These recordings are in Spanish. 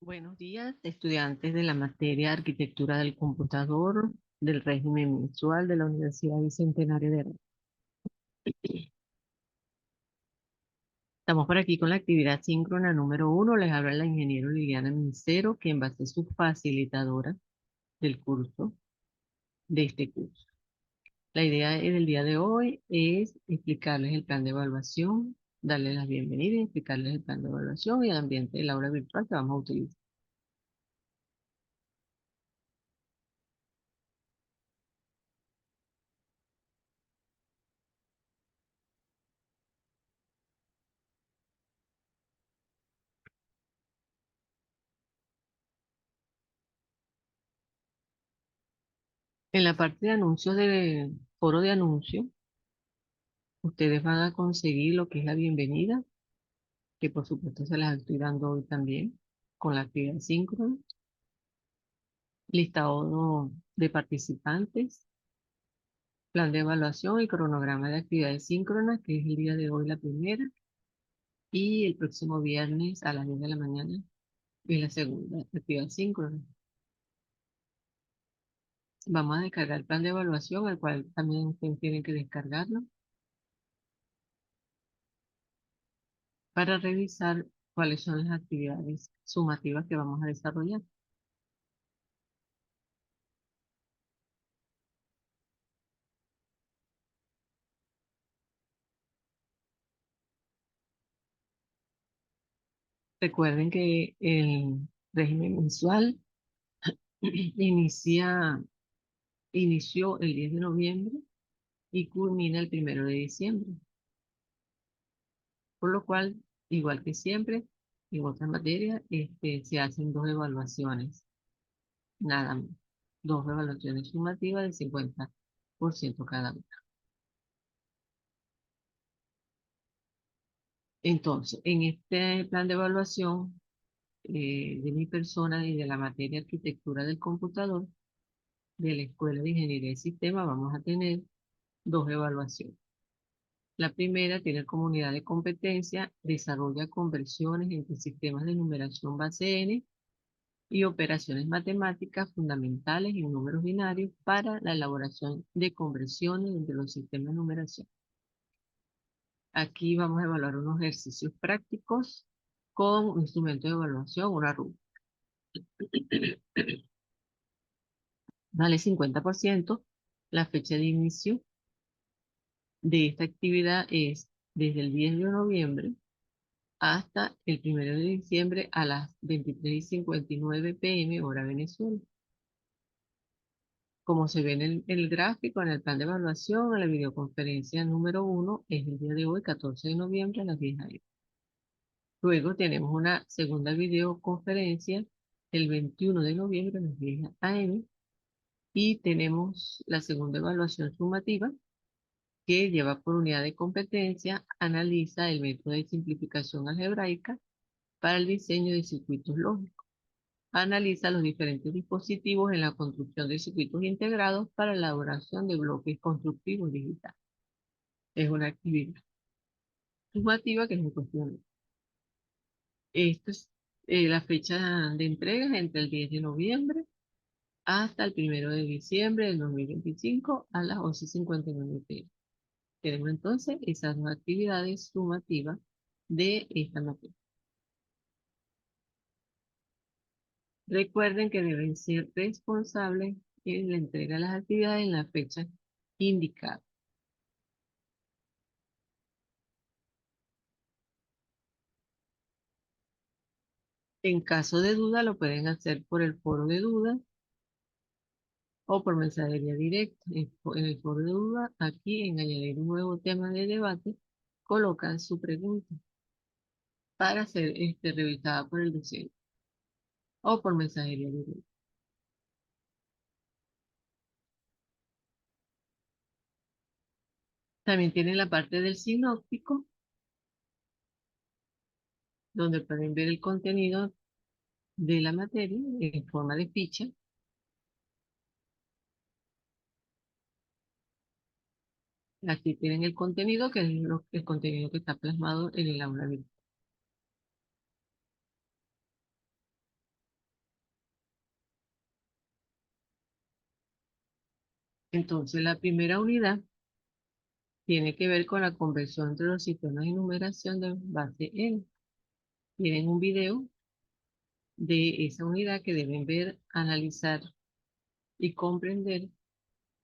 Buenos días, estudiantes de la materia Arquitectura del Computador del régimen mensual de la Universidad Bicentenario de Aragón. Estamos por aquí con la actividad síncrona número 1. Les habla la ingeniero Liliana Mincero, quien va a ser su facilitadora del curso, de este curso. La idea del día de hoy es explicarles el plan de evaluación, darles la bienvenida, explicarles el plan de evaluación y el ambiente del aula virtual que vamos a utilizar. En la parte de anuncios de foro de anuncios, ustedes van a conseguir lo que es la bienvenida, que por supuesto se las estoy dando hoy también, con la actividad síncrona, listado de participantes, plan de evaluación y cronograma de actividades síncronas, que es el día de hoy la primera, y el próximo viernes a las 10 de la mañana es la segunda actividad síncrona. Vamos a descargar el plan de evaluación, al cual también ustedes tienen que descargarlo, para revisar cuáles son las actividades sumativas que vamos a desarrollar. Recuerden que el régimen mensual inicia, inició el 10 de noviembre y culmina el 1 de diciembre, por lo cual, igual que siempre, en otras materias, se hacen dos evaluaciones, nada más, dos evaluaciones sumativas del 50% cada una. Entonces, en este plan de evaluación de mi persona y de la materia Arquitectura del Computador de la Escuela de Ingeniería y Sistemas, vamos a tener dos evaluaciones. La primera tiene como unidad de competencia, desarrolla conversiones entre sistemas de numeración base N y operaciones matemáticas fundamentales en números binarios para la elaboración de conversiones entre los sistemas de numeración. Aquí vamos a evaluar unos ejercicios prácticos con un instrumento de evaluación, una RUB. Vale 50%. La fecha de inicio de esta actividad es desde el 10 de noviembre hasta el 1 de diciembre a las 23:59 p.m. hora Venezuela. Como se ve en el gráfico, en el plan de evaluación, en la videoconferencia número 1 es el día de hoy, 14 de noviembre a las 10 a.m. Luego tenemos una segunda videoconferencia el 21 de noviembre a las 10 a.m. y tenemos la segunda evaluación sumativa que lleva por unidad de competencia, analiza el método de simplificación algebraica para el diseño de circuitos lógicos. Analiza los diferentes dispositivos en la construcción de circuitos integrados para la elaboración de bloques constructivos digitales. Es una actividad sumativa que es en cuestión. Esto es la fecha de entrega es entre el 10 de noviembre hasta el 1 de diciembre del 2025 a las 11:59 p.m. Tenemos entonces esas dos actividades sumativas de esta materia. Recuerden que deben ser responsables en la entrega de las actividades en la fecha indicada. En caso de duda, lo pueden hacer por el foro de dudas o por mensajería directa. En el foro de dudas, aquí en añadir un nuevo tema de debate, colocan su pregunta para ser revisada por el docente o por mensajería directa. También tienen la parte del sinóptico, donde pueden ver el contenido de la materia en forma de ficha. Aquí tienen el contenido, que es el contenido que está plasmado en el aula virtual. Entonces, la primera unidad tiene que ver con la conversión entre los sistemas de numeración de base N. Tienen un video de esa unidad que deben ver, analizar y comprender.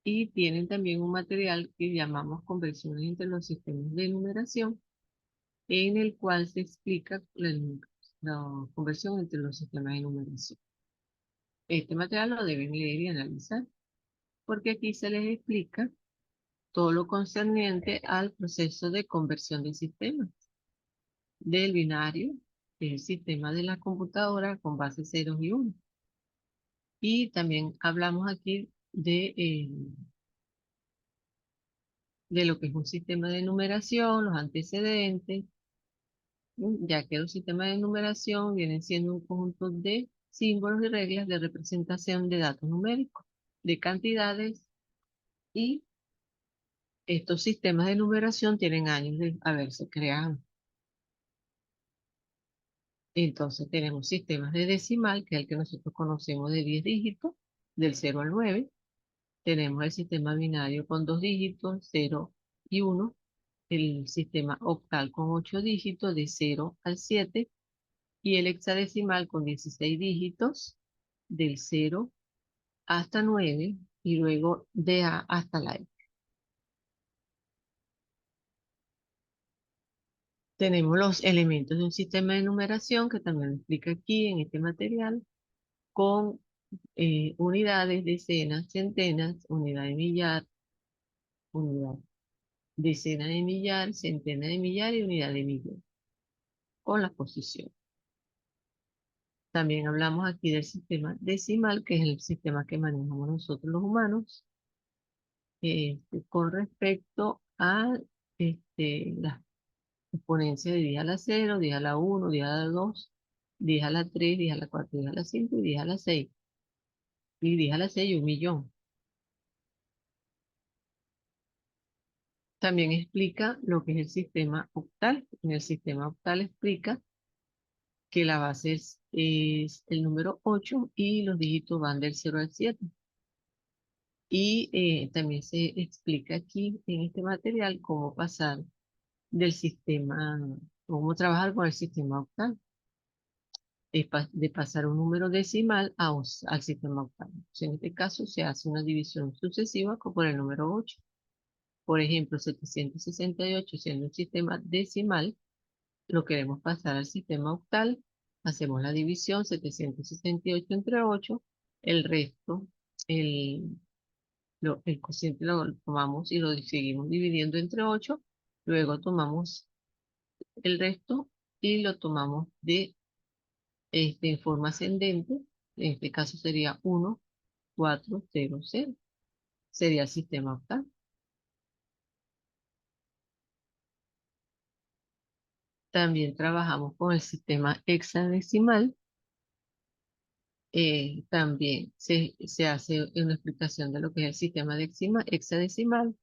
Y tienen también un material que llamamos conversiones entre los sistemas de numeración, en el cual se explica la conversión entre los sistemas de numeración. Este material lo deben leer y analizar, porque aquí se les explica todo lo concerniente al proceso de conversión de sistemas, del binario, que es el sistema de la computadora con base ceros y unos. Y también hablamos aquí de lo que es un sistema de numeración, los antecedentes, ya que los sistemas de numeración vienen siendo un conjunto de símbolos y reglas de representación de datos numéricos, de cantidades, y estos sistemas de numeración tienen años de haberse creado. Entonces tenemos sistemas de decimal, que es el que nosotros conocemos de 10 dígitos, del 0 al 9. Tenemos el sistema binario con 2 dígitos, 0 y 1. El sistema octal con 8 dígitos, de 0 al 7. Y el hexadecimal con 16 dígitos, del 0 hasta 9, y luego de A hasta la E. Tenemos los elementos de un sistema de numeración, que también lo explica aquí en este material, con unidades, decenas, centenas, unidad de millar, unidad, decena de millar, centena de millar y unidad de millón, con la posición. También hablamos aquí del sistema decimal, que es el sistema que manejamos nosotros los humanos, con respecto a las exponencias de 10 a la 0, 10 a la 1, 10 a la 2, 10 a la 3, 10 a la 4, 10 a la 5 y 10 a la 6. Y 10 a la 6 un millón. También explica lo que es el sistema octal. En el sistema octal explica que la base es el número 8 y los dígitos van del 0 al 7. Y también se explica aquí en este material cómo pasar del sistema, cómo trabajar con el sistema octal, de pasar un número decimal al sistema octal. En este caso se hace una división sucesiva por el número 8. Por ejemplo, 768 siendo un sistema decimal, lo queremos pasar al sistema octal, hacemos la división 768 entre 8, el resto, el, el cociente lo tomamos y lo seguimos dividiendo entre 8, luego tomamos el resto y lo tomamos en forma ascendente, en este caso sería 1, 4, 0, 0, sería el sistema octal. También trabajamos con el sistema hexadecimal. También se hace una explicación de lo que es el sistema de hexadecimal.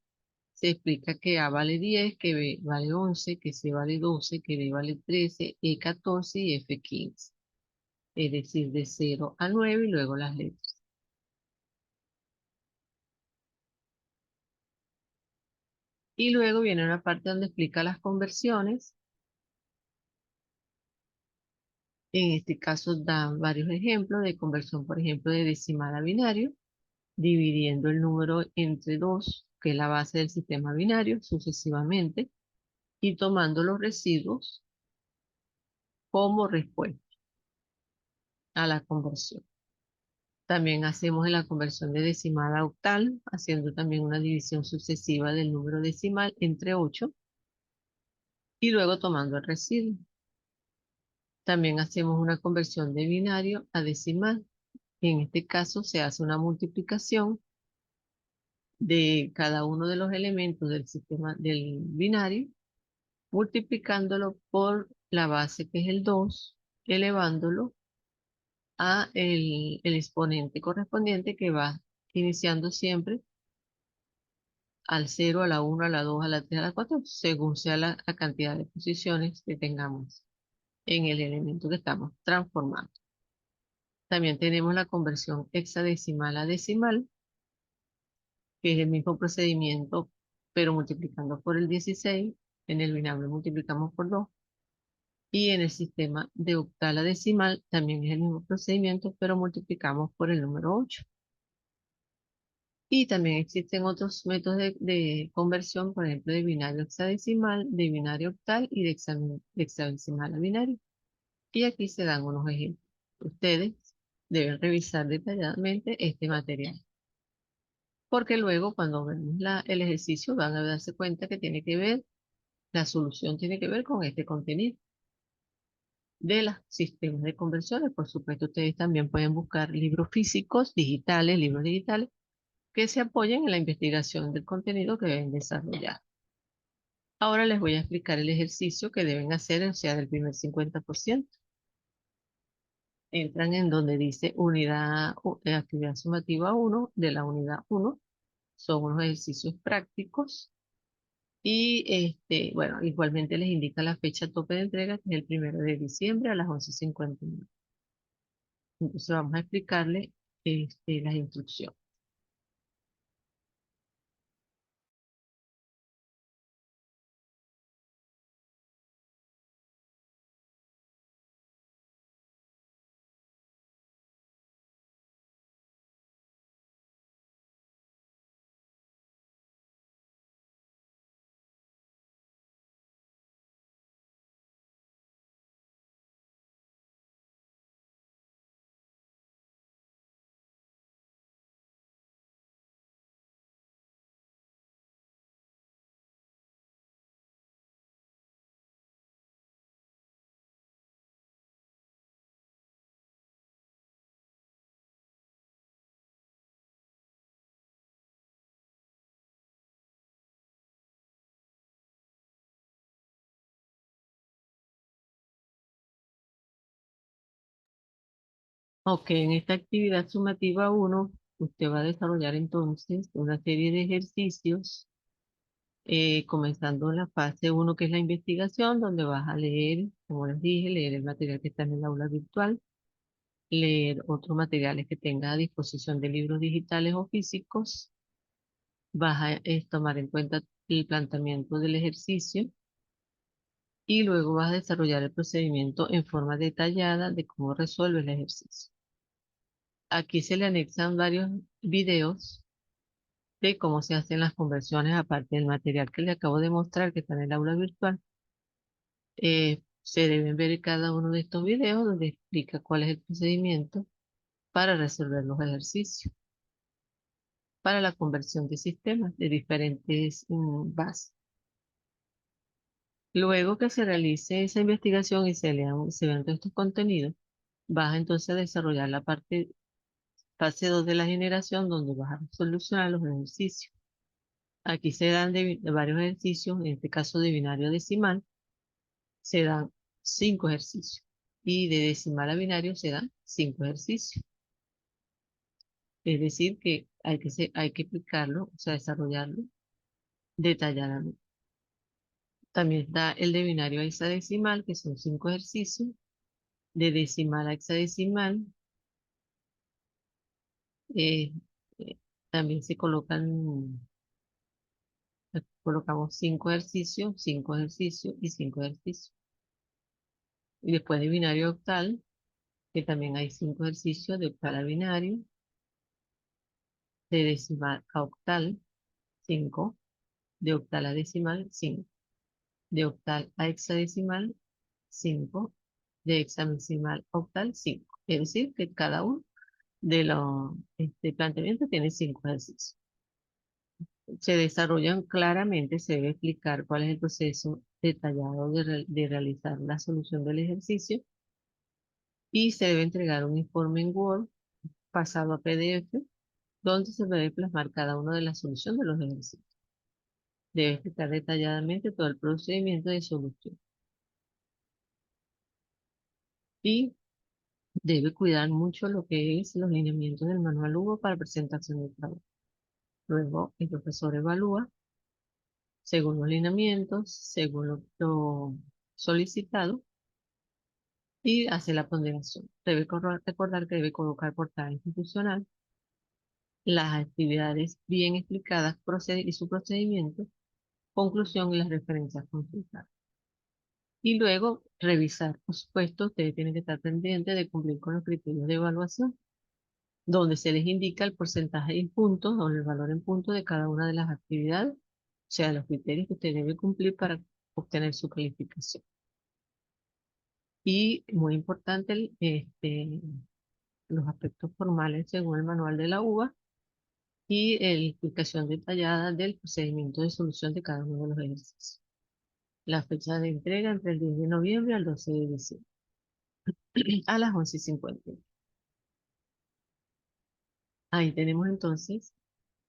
Se explica que A vale 10, que B vale 11, que C vale 12, que D vale 13, E 14 y F 15. Es decir, de 0 a 9 y luego las letras. Y luego viene una parte donde explica las conversiones. En este caso da varios ejemplos de conversión, por ejemplo, de decimal a binario, dividiendo el número entre 2, que es la base del sistema binario, sucesivamente, y tomando los residuos como respuesta a la conversión. También hacemos la conversión de decimal a octal, haciendo también una división sucesiva del número decimal entre 8 y luego tomando el residuo. También hacemos una conversión de binario a decimal. En este caso se hace una multiplicación de cada uno de los elementos del sistema del binario, multiplicándolo por la base que es el 2, elevándolo a el exponente correspondiente, que va iniciando siempre al 0, a la 1, a la 2, a la 3, a la 4, según sea la cantidad de posiciones que tengamos en el elemento que estamos transformando. También tenemos la conversión hexadecimal a decimal, que es el mismo procedimiento, pero multiplicando por el 16, en el binomio multiplicamos por 2, y en el sistema de octala decimal también es el mismo procedimiento, pero multiplicamos por el número 8. Y también existen otros métodos de conversión, por ejemplo, de binario hexadecimal, de binario octal y de hexadecimal a binario. Y aquí se dan unos ejemplos. Ustedes deben revisar detalladamente este material, porque luego cuando vemos el ejercicio van a darse cuenta que tiene que ver, la solución tiene que ver con este contenido de los sistemas de conversiones. Por supuesto, ustedes también pueden buscar libros físicos, digitales, libros digitales, que se apoyen en la investigación del contenido que deben desarrollar. Ahora les voy a explicar el ejercicio que deben hacer, o sea, del primer 50%. Entran en donde dice actividad sumativa 1 de la unidad 1. Son unos ejercicios prácticos. Y bueno, igualmente les indica la fecha tope de entrega, que es el 1 de diciembre a las 11:59. Entonces vamos a explicarle las instrucciones. Ok, en esta actividad sumativa 1, usted va a desarrollar entonces una serie de ejercicios, comenzando la fase 1, que es la investigación, donde vas a leer, como les dije, leer el material que está en el aula virtual, leer otros materiales que tenga a disposición de libros digitales o físicos. Vas a tomar en cuenta el planteamiento del ejercicio y luego vas a desarrollar el procedimiento en forma detallada de cómo resuelves el ejercicio. Aquí se le anexan varios videos de cómo se hacen las conversiones, aparte del material que le acabo de mostrar que está en el aula virtual. Se deben ver cada uno de estos videos donde explica cuál es el procedimiento para resolver los ejercicios, para la conversión de sistemas de diferentes bases. Luego que se realice esa investigación y se vean todos estos contenidos, vas entonces a desarrollar la fase 2 de la generación, donde vas a solucionar los ejercicios. Aquí se dan de varios ejercicios, en este caso de binario a decimal, se dan 5 ejercicios. Y de decimal a binario se dan 5 ejercicios. Es decir, que hay que explicarlo, o sea, desarrollarlo detalladamente. También está el de binario a hexadecimal, que son 5 ejercicios. De decimal a hexadecimal, eh, eh, también colocamos 5 ejercicios, 5 ejercicios y 5 ejercicios. Y después de binario a octal, que también hay 5 ejercicios de octal a binario, de decimal a octal, 5, de octal a decimal, 5, de octal a hexadecimal, 5, de hexadecimal a octal, 5. Es decir, que cada uno de los planteamientos tiene 5 ejercicios. Se desarrollan claramente, se debe explicar cuál es el proceso detallado de realizar la solución del ejercicio, y se debe entregar un informe en Word pasado a PDF, donde se debe plasmar cada una de las soluciones de los ejercicios. Debe explicar detalladamente todo el procedimiento de solución y debe cuidar mucho lo que es los lineamientos del manual Hugo para presentación de trabajo. Luego, el profesor evalúa según los lineamientos, según lo solicitado, y hace la ponderación. Recordar que debe colocar portada institucional las actividades bien explicadas y su procedimiento, conclusión y las referencias consultadas. Y luego revisar, por supuesto, ustedes tienen que estar pendientes de cumplir con los criterios de evaluación, donde se les indica el porcentaje en puntos o el valor en puntos de cada una de las actividades, o sea, los criterios que usted debe cumplir para obtener su calificación. Y muy importante, los aspectos formales según el manual de la UBA y la explicación detallada del procedimiento de solución de cada uno de los ejercicios. La fecha de entrega entre el 10 de noviembre al 12 de diciembre a las 11:50. Ahí tenemos entonces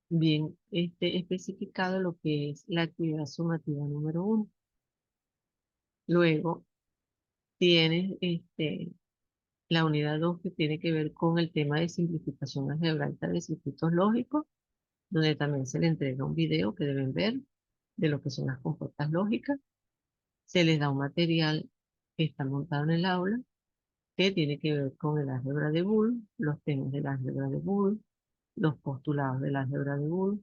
bien especificado lo que es la actividad sumativa número 1. Luego tienes la unidad 2 que tiene que ver con el tema de simplificación algebraica de circuitos lógicos, donde también se le entrega un video que deben ver de lo que son las compuertas lógicas. Se les da un material que está montado en el aula que tiene que ver con el álgebra de Boole, los temas del álgebra de Boole, los postulados del álgebra de Boole,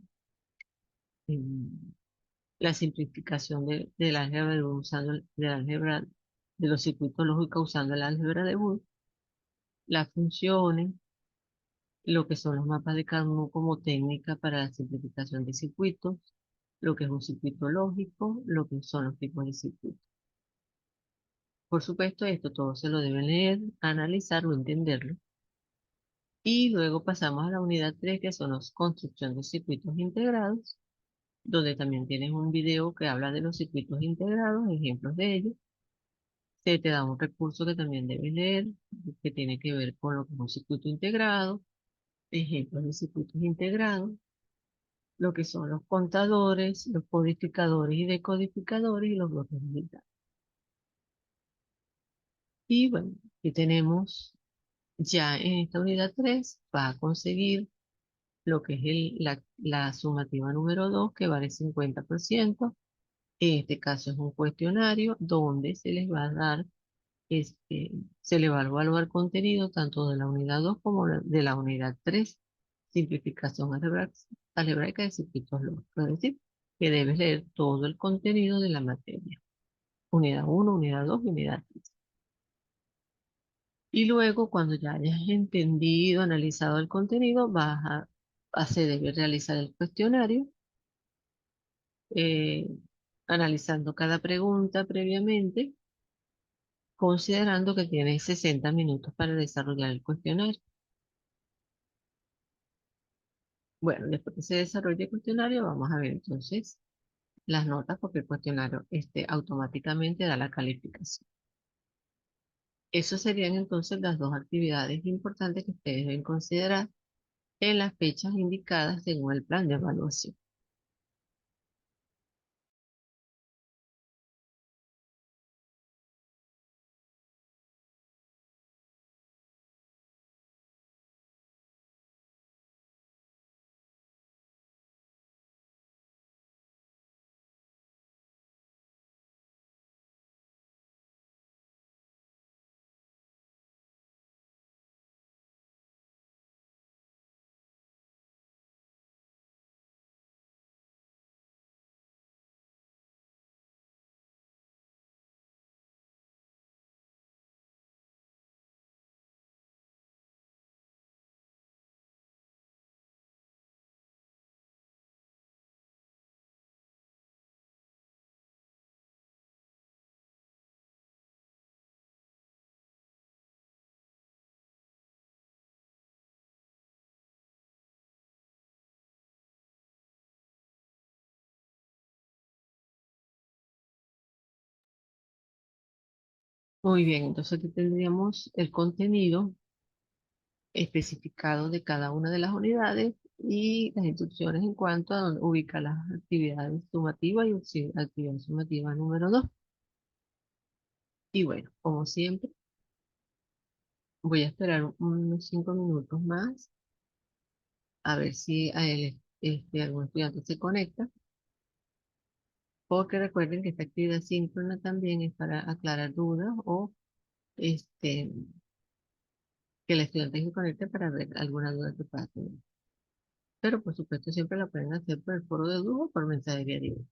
la simplificación del álgebra de Boole usando del álgebra de los circuitos lógicos usando el álgebra de Boole, las funciones, lo que son los mapas de cada uno como técnica para la simplificación de circuitos, lo que es un circuito lógico, lo que son los tipos de circuitos. Por supuesto, esto todo se lo deben leer, analizar o entenderlo. Y luego pasamos a la unidad 3, que son los construcción de circuitos integrados, donde también tienes un video que habla de los circuitos integrados, ejemplos de ellos. Se te da un recurso que también debes leer, que tiene que ver con lo que es un circuito integrado, ejemplos de circuitos integrados, lo que son los contadores, los codificadores y decodificadores y los bloques digitales. Y bueno, aquí tenemos ya en esta unidad 3, vas a conseguir lo que es la sumativa número 2, que vale 50%. En este caso es un cuestionario donde se les va a dar, se le va a evaluar contenido tanto de la unidad 2 como de la unidad 3, simplificación algebraica de circuitos lógicos. Es decir, que debes leer todo el contenido de la materia. Unidad 1, unidad 2 y unidad 3. Y luego, cuando ya hayas entendido, analizado el contenido, se debe realizar el cuestionario, eh, analizando cada pregunta previamente, considerando que tienes 60 minutos para desarrollar el cuestionario. Bueno, después que se desarrolle el cuestionario, vamos a ver entonces las notas, porque el cuestionario automáticamente da la calificación. Esas serían entonces las dos actividades importantes que ustedes deben considerar en las fechas indicadas según el plan de evaluación. Muy bien, entonces aquí tendríamos el contenido especificado de cada una de las unidades y las instrucciones en cuanto a dónde ubicar las actividades sumativas y actividad sumativa número 2. Y bueno, como siempre, voy a esperar unos 5 minutos más a ver si a él, algún estudiante se conecta, porque recuerden que esta actividad síncrona también es para aclarar dudas o que el estudiante se conecte para ver alguna duda que pueda tener. pero por supuesto siempre la pueden hacer por el foro de Duo o por mensajería directa.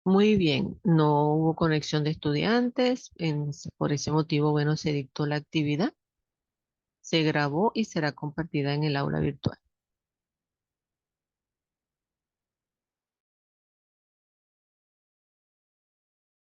Muy bien, no hubo conexión de estudiantes, por ese motivo, bueno, se dictó la actividad, se grabó y será compartida en el aula virtual.